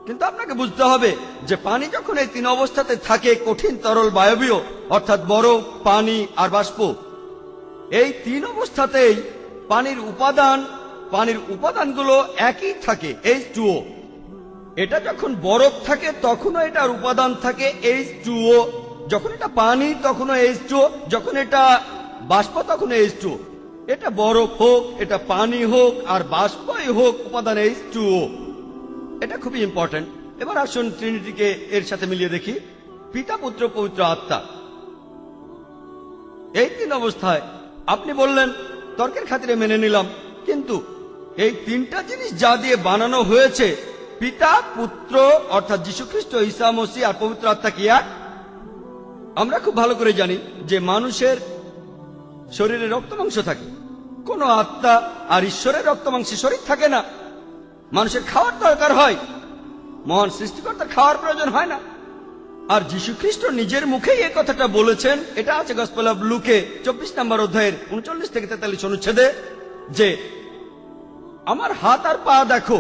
কিন্তু আপনাকে বুঝতে হবে যে পানি যখন এই 3 অবস্থাতে থাকে, কঠিন, তরল, বায়বীয়, অর্থাৎ বরফ, পানি আর বাষ্প, এই 3 অবস্থাতেই পানির উপাদানগুলো একই থাকে, H2O। এটা যখন বরফ থাকে তখনও এটার উপাদান থাকে H2O, যখন এটা পানি তখনও H2O, যখন এটা বাষ্প তখনও H2O। এটা বরফ হোক, এটা পানি হোক আর বাষ্পই হোক, উপাদান H2O। এটা খুবই ইম্পর্টেন্ট। এবার আসুন ট্রিনিটিকে এর সাথে মিলিয়ে দেখি। পিতা, পুত্র, পবিত্র আত্মা, এই 3 অবস্থায় আপনি বললেন তর্কের খাতিরে মেনে নিলাম, কিন্তু এই 3টা জিনিস যা দিয়ে বানানো হয়েছে, পিতা, পুত্র অর্থাৎ যীশুখ্রিস্ট, ঈসা মসিহ আর পবিত্র আত্মা কি এক? আমরা খুব ভালো করে জানি যে মানুষের শরীরে রক্তমাংস থাকে, কোন আত্মা আর ঈশ্বরের রক্তমাংসে শরীর থাকে না। মানুষের খাওয়ার দরকার হয়, মহান সৃষ্টিকর্তার খাওয়ার প্রয়োজন হয় না। আর যীশুখ্রিস্ট নিজের মুখেই এই কথাটা বলেছেন। এটা আছে গসপেল অফ লুকে 24 নম্বর অধ্যায়ের 39 থেকে 43 অনুচ্ছেদে, যে আমার হাত আর পা দেখো,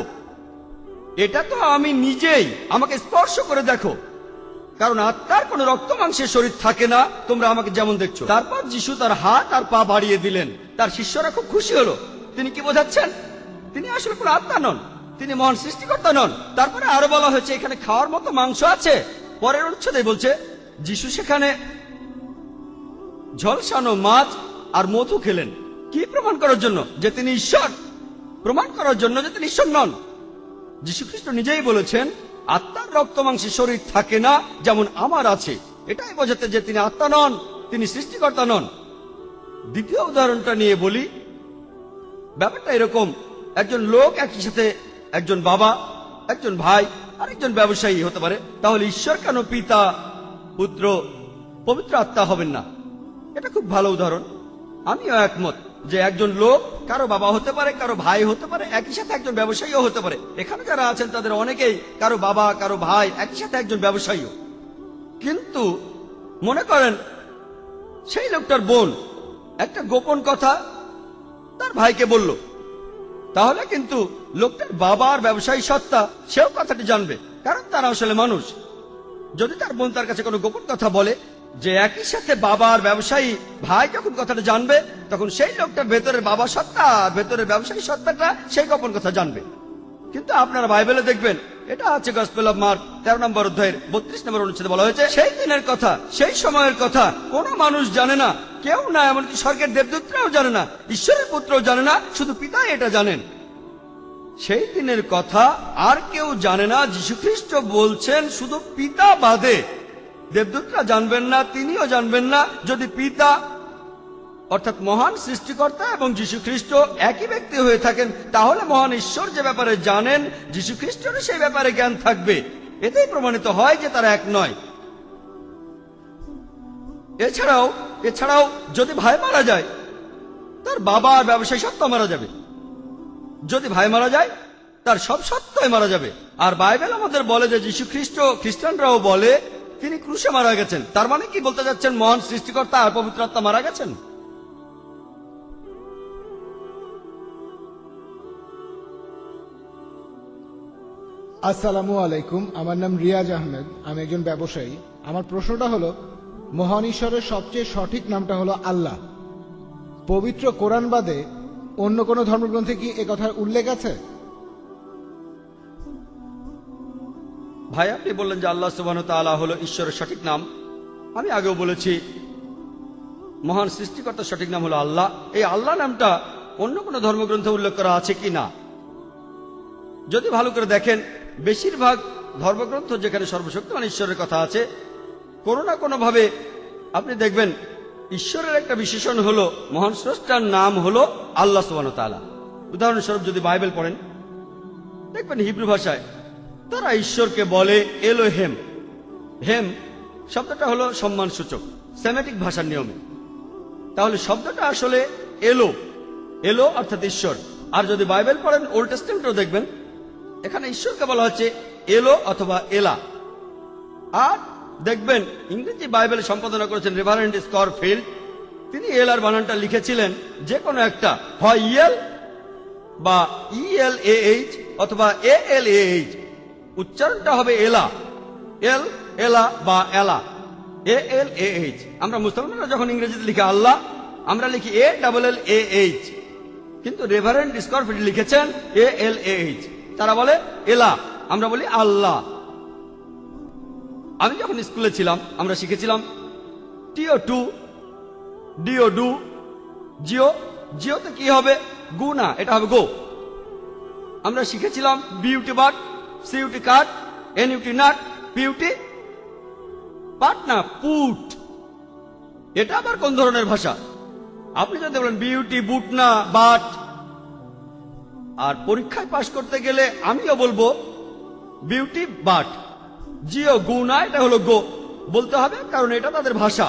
এটা তো আমি নিজেই, আমাকে স্পর্শ করে দেখো, কারণ আত্মার কোন রক্ত মাংসের শরীর থাকে না, তোমরা আমাকে যেমন দেখছো। তারপর যিশু তার হাত আর পা বাড়িয়ে দিলেন। তার শিষ্যরা খুব খুশি হলো। তিনি কি বোঝাচ্ছেন? তিনি আসলে কোন আত্মা নন, তিনি মহান সৃষ্টিকর্তা নন। তারপরে আরো বলা হয়েছে এখানে খাওয়ার মতো মাংস আছে। পরের অনুচ্ছেদে বলছে যিশু সেখানে ঝলসানো মাছ আর মধু খেলেন। কি প্রমাণ করার জন্য? যে তিনি ঈশ্বর। প্রমাণ করার জন্য যে তিনি ঈশ্বর নন। যীশুখ্রিস্ট নিজেই বলেছেন আত্মার রক্ত মাংসে শরীর থাকে না, যেমন আমার আছে। এটাই বোঝাতে যে তিনি আত্মা নন, তিনি সৃষ্টিকর্তা নন। দ্বিতীয় উদাহরণটা নিয়ে বলি। ব্যাপারটা এরকম, একজন লোক একই সাথে একজন বাবা, একজন ভাই আর একজন ব্যবসায়ী হতে পারে। তাহলে ঈশ্বর কেন পিতা, পুত্র, পবিত্র আত্মা হবেন না? এটা খুব ভালো উদাহরণ। আমিও একমত যে একজন লোক কারো বাবা হতে পারে, কারো ভাই হতে পারে, একই সাথে একজন ব্যবসায়ীও হতে পারে। এখানে যারা আছেন তাদের অনেকেই কারো বাবা, কারো ভাই, একই সাথে একজন ব্যবসায়ীও। কিন্তু মনে করেন সেই লোকটার বোন একটা গোপন কথা তার ভাইকে বলল, তাহলে কিন্তু লোকটার বাবার ব্যবসায়ী সত্তা সেও কথাটি জানবে, কারণ তারা আসলে মানুষ। যদি তার বোন তার কাছে কোনো গোপন কথা বলে, যে একই সাথে বাবার ব্যবসায়ী ভাই যখন কথাটা জানবে, তখন সেই লোকটার ভেতরের বাবা সত্তা আর ভেতরের ব্যবসায়ী সত্তাটা সেই গোপন কথা জানবে। কিন্তু আপনারা বাইবেলে দেখবেন, এটা আছে গসপেল অফ মার্ক 13 নম্বর অধ্যায়ের 32 নম্বর অনুচ্ছেদে বলা হয়েছে, সেই দিনের কথা, সেই সময়ের কথা কোনো মানুষ জানে না, কেউ না, এমনকি স্বর্গের দেবদূতরাও জানে না, ঈশ্বরের পুত্রও জানে না, শুধু পিতাই এটা জানেন। সেই দিনের কথা আর কেউ জানে না। যীশুখ্রিস্ট বলছেন শুধু পিতা বাদে দেবদূতরা জানবেন না, তিনিও জানবেন না। যদি পিতা অর্থাৎ মহান সৃষ্টিকর্তা এবং যীশুখ্রিস্ট একই ব্যক্তি হয়ে থাকেন, তাহলে মহান ঈশ্বর যে ব্যাপারে জানেন, যীশুখ্রিস্টেরও সেই ব্যাপারে জ্ঞান থাকবে। এতেই প্রমাণিত হয় যে তারা এক নয়। এছাড়াও যদি ভাই মারা যায়, তার বাবার ব্যবসায়ী সত্তা মারা যাবে। যদি ভাই মারা যায়, তার সব সত্যই মারা যাবে। আর বাইবেল আমাদের বলে যে যীশুখ্রিস্ট, খ্রিস্টানরাও বলে তিনি ক্রুশে মারা গেছেন। তার মানে কি বলতে যাচ্ছেন? মহান সৃষ্টিকর্তা আর পবিত্র আত্মা মারা গেছেন। আসসালামু আলাইকুম, আমার নাম রিয়াজ আহমেদ, আমি একজন ব্যবসায়ী। আমার প্রশ্নটা হলো, মহান ঈশ্বরের সবচেয়ে সঠিক নামটা হলো আল্লাহ। পবিত্র কোরআন বাদে অন্য কোনো ধর্মগ্রন্থে কি এ কথার উল্লেখ আছে? ভাই, আপনি বললেন যে আল্লাহ সুবহানাহু ওয়া তাআলা হলো ঈশ্বরের সঠিক নাম। আমি আগেও বলেছি মহান সৃষ্টিকর্তার সঠিক নাম হলো আল্লাহ। এই আল্লাহ নামটা অন্য কোনো ধর্মগ্রন্থে উল্লেখ করা আছে কি না, যদি ভালো করে দেখেন, বেশিরভাগ ধর্মগ্রন্থ যেখানে সর্বশক্তিমান ঈশ্বরের কথা আছে, কোনো না কোনো ভাবে আপনি দেখবেন ঈশ্বরের একটা বিশেষণ হলো, মহান স্রষ্টার নাম হলো আল্লাহ সুবহানাহু ওয়া তাআলা। উদাহরণস্বরূপ যদি বাইবেল পড়েন, দেখবেন হিব্রু ভাষায় তারা ঈশ্বরকে বলে এলোহেম। হেম শব্দটা হলো সম্মানসূচক সেমেটিক ভাষার নিয়মে। তাহলে শব্দটা আসলে এলো, এলো অর্থাৎ ঈশ্বর। আর যদি বাইবেল পড়েন, ওল্ড টেস্টামেন্টও দেখবেন এখানে ঈশ্বরকে বলা হচ্ছে এলো অথবা এলা। আর দেখবেন ইংরেজি বাইবেলে সম্পাদনা করেছেন রেভারেন্ড স্করফিল্ড, তিনি এলার বানানটা লিখেছিলেন যে কোনো একটা, হয় ইএল বা ELAH অথবা ALAH। উচ্চারণটা হবে এলা, এল, এলা বা এলা, ALAH। আমরা মুসলমানরা যখন ইংরেজিতে লিখি আল্লাহ, আমরা লিখি ALLAH, কিন্তু রেভারেন্ড স্করফিল্ড লিখেছেন ALAH। তারা বলে এলা, আমরা বলি আল্লাহ। আমি যখন স্কুলে ছিলাম, আমরা শিখেছিলাম TO2, DO2, জিও, জিওতে কি হবে? গু না, এটা হবে গো। আমরা শিখেছিলাম B U T but, C U T cut, NUT nut, P U T put না পুট। এটা আবার কোন ধরনের ভাষা? আপনি যদি বলেন বিউটি বুট না বাট, আর পরীক্ষায় পাশ করতে গেলে আমিও বলবো বিউটি বাট। জিও গু না, এটা হলো গো বলতে হবে, কারণ এটা তাদের ভাষা।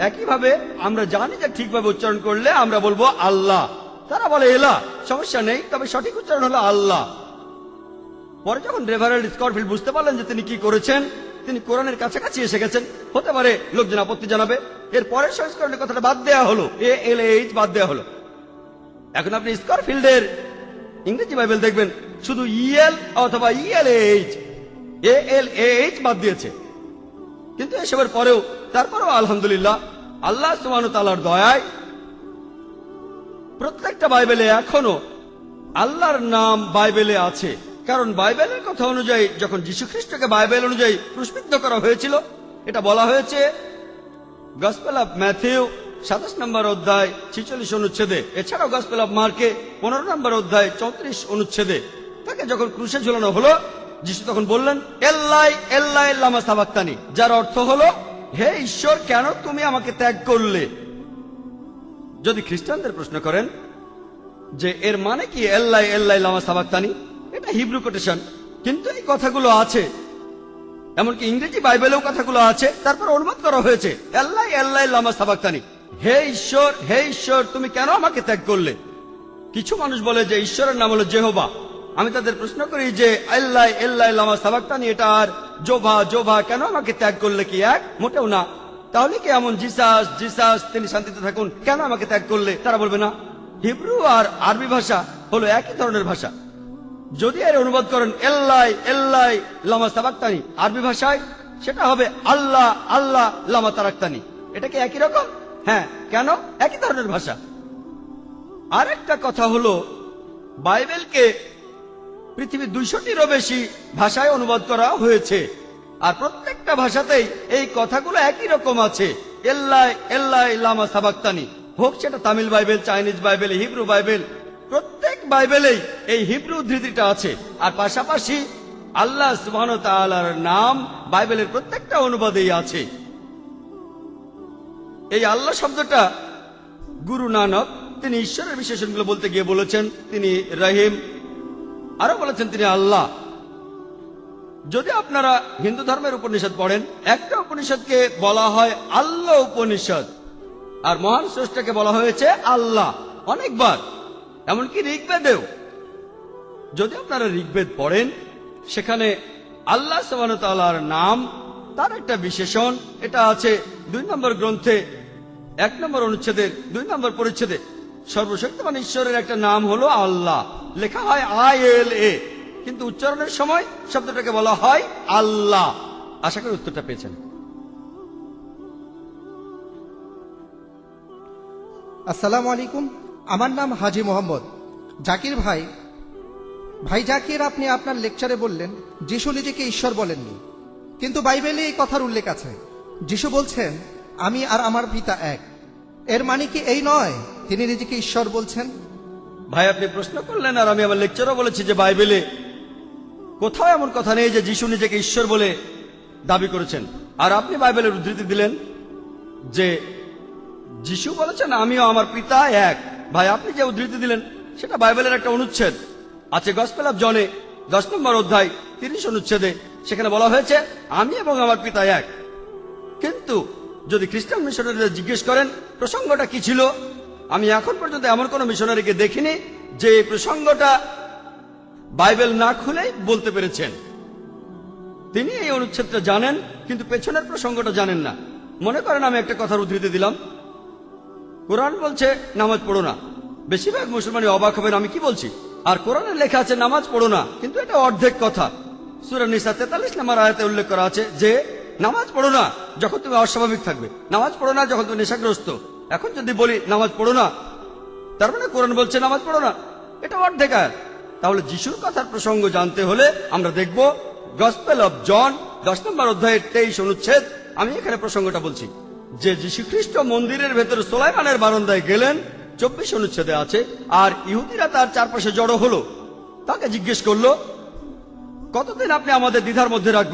একইভাবে আমরা জানি যে ঠিকভাবে উচ্চারণ করলে আমরা বলবো আল্লাহ। তারা বলে এলা, সমস্যা নেই, তবে সঠিক উচ্চারণ হলো আল্লাহ। পরে যখন রেভারেন্ড স্করফিল্ড বুঝতে পারলেন যে তিনি কি করেছেন, তিনি কোরআনের কাছাকাছি এসে গেছেন, হতে পারে লোকজন আপত্তি জানাবে, এর পরের সংস্করণের কথাটা বাদ দেওয়া হলো, ALAH বাদ দেওয়া হলো। এখন আপনি স্করফিল্ডের ইংরেজি বাইবেল দেখবেন শুধু EL অথবা ELAH, ALAH বাদ দিয়েছে। কিন্তু এসবের পরেও, তারপরেও আলহামদুলিল্লাহ, আল্লাহ সুবহানাহু ওয়া তাআলার দয়ায় প্রত্যেকটা বাইবেলে এখনো আল্লাহর নাম বাইবেলে আছে। কারণ বাইবেলের কথা অনুযায়ী যখন যীশুখ্রিস্টকে বাইবেল অনুযায়ী ক্রুশবিদ্ধ করা হয়েছিল, এটা বলা হয়েছে গসপেল অফ ম্যাথিউ 27 নম্বর অধ্যায় 46 অনুচ্ছেদে, এছাড়াও গসপেল অফ মার্কে 15 নম্বর অধ্যায় 34 অনুচ্ছেদে। তাকে যখন ক্রুশে ঝুলানো হলো, যিশু তখন বললেন এল্লাই এল্লাই লামা সাবাক্তানি, যার অর্থ হলো হে ঈশ্বর, কেন তুমি আমাকে ত্যাগ করলে। যদি খ্রিস্টানদের প্রশ্ন করেন যে এর মানে কি এল্লাই এল্লাই লামা সাবাক্তানি, এটা হিব্রু কোটেশন, কিন্তু এই কথাগুলো আছে, এমনকি ইংরেজি বাইবেলেও কথাগুলো আছে, তারপর অনুবাদ করা হয়েছে এল্লাই এল্লাই লামা সাবাক্তানি, হে ঈশ্বর তুমি কেন আমাকে ত্যাগ করলে। কিছু মানুষ বলে যে ঈশ্বরের নাম হলো জেহোবা। আমি তাদের প্রশ্ন করি যে এল্লাই এল্লাই লামা সাবাক্তানি, এটা আর জোভা জোভা কেন আমাকে ত্যাগ করলে কি এক? মোটেও না। তাহলে কি এমন জিসাস জিসাস তিনি শান্তিতে থাকুন কেন আমাকে ত্যাগ করলে? তারা বলবে না। হিব্রু আর আরবি ভাষা হলো একই ধরনের ভাষা। যদি এর অনুবাদ করেন এল্লাই এল্লাই লামা সাবাক্তানি আরবি ভাষায়, সেটা হবে আল্লাহ আল্লাহ লামা তারাক্তানি। এটা কি একই রকম? হ্যাঁ, কেন? একই ধরনের ভাষা। আর একটা কথা হলো, বাইবেলকে পৃথিবীর 200টিরও বেশি ভাষায় অনুবাদ করা হয়েছে, আর প্রত্যেকটা ভাষাতেই এই কথাগুলো একই রকম আছে। এল্লাই এল্লাই লামা সাবাক্তানি, হোক সেটা Tamil Bible, Chinese Bible, Hebrew Bible, প্রত্যেক বাইবেলেই এই হিব্রু উদ্ধৃতিটা আছে। আর পাশাপাশি আল্লাহ সুবহানাহু ওয়া তাআলার নাম বাইবেলের প্রত্যেকটা অনুবাদেই আছে। এই আল্লাহ শব্দটা গুরু নানক তিনি ঈশ্বরের বিশেষণগুলো বলতে গিয়ে বলেছেন তিনি রহিম, আরো বলেছেন তিনি আল্লাহ। যদি আপনারা হিন্দু ধর্মের উপনিষদ পড়েন, একটা উপনিষদকে বলা হয় আল্লাহ উপনিষদ, আর মহান স্রষ্টাকে বলা হয়েছে আল্লাহ অনেকবার, এমনকি ঋগ্বেদেও। যদি আপনারা ঋগ্বেদ পড়েন, সেখানে আল্লাহ সুবহানাহু ওয়া তাআলার নাম, তার একটা বিশেষণ, এটা আছে 2 নম্বর গ্রন্থে 1 নম্বর অনুচ্ছেদের 2 নম্বর পরিচ্ছেদে। সর্বশক্তিমান ঈশ্বরের একটা নাম হলো আল্লাহ, লেখা হয় ILA, কিন্তু উচ্চারণের সময় শব্দটাকে বলা হয় আল্লাহ। আশা করি উত্তরটা পেয়েছেন। আসসালামু আলাইকুম, আমার নাম হাজি মোহাম্মদ। জাকির ভাই, ভাই জাকির, আপনি আপনার লেকচারে বললেন যিশু নিজেকে ঈশ্বর বলেননি, কিন্তু বাইবেলে এই কথার উল্লেখ আছে। যিশু বলছেন আমি আর আমার পিতা এক। এর মানে কি এই নয় তিনি নিজেকে ঈশ্বর বলছেন? ভাই, আপনি প্রশ্ন করলেন, আর আমি আমার লেকচারও বলেছি যে বাইবেলে কোথাও এমন কথা নেই যে যিশু নিজেকে ঈশ্বর বলে দাবি করেছেন। আর আপনি বাইবেলের উদ্ধৃতি দিলেন যে যিশু বলেছেন আমিও আমার পিতা এক। ভাই, আপনি যে উদ্ধৃতি দিলেন সেটা বাইবেলের একটা অনুচ্ছেদ আছে, গসপেল অফ জনে 10 নম্বর অধ্যায় 30 অনুচ্ছেদে, সেখানে বলা হয়েছে আমি এবং আমার পিতা এক। কিন্তু যদি খ্রিস্টান মিশনারিদের জিজ্ঞেস করেন প্রসঙ্গটা কি ছিল, আমি এখন পর্যন্ত এমন কোন মিশনারিকে দেখিনি যে এই প্রসঙ্গটা বাইবেল না খুলেই বলতে পেরেছেন। তিনি এই অনুচ্ছেদটা জানেন, কিন্তু পেছনের প্রসঙ্গটা জানেন না। মনে করেন আমি একটা কথার উদ্ধৃতি দিলাম, কোরআন বলছে নামাজ পড়ো না। বেশিরভাগ মুসলমানই অবাক হবেন আমি কি বলছি। আর কোরআনে লেখা আছে নামাজ পড়ো না, কিন্তু এটা অর্ধেক কথা। সূরা নিসা 43 নম্বর আয়াতে উল্লেখ করা আছে যে নামাজ পড়ো না যখন তুমি অস্বাভাবিক থাকবে, নামাজ পড়ো না যখন তুমি নেশাগ্রস্ত। এখন যদি বলি নামাজ পড়ো না, তার মানে কোরআন বলছে নামাজ পড়ো না, এটা অর্ধেক আয়াত। তাহলে যিশুর কথার প্রসঙ্গ জানতে হলে আমরা দেখব গসপেল অফ জন 10 নম্বর অধ্যায়ের 23 অনুচ্ছেদ। আমি এখানে প্রসঙ্গটা বলছি যে যীশু খ্রিস্ট মন্দিরের ভেতরে সোলাইমানের বারান্দায় গেলেন, 24 অনুচ্ছেদে আছে। আর ইহুদিরা তার চারপাশে জড়ো হলো, তাকে জিজ্ঞেস করলো কতদিন আপনি আমাদের দ্বিধার মধ্যে রাখবেন।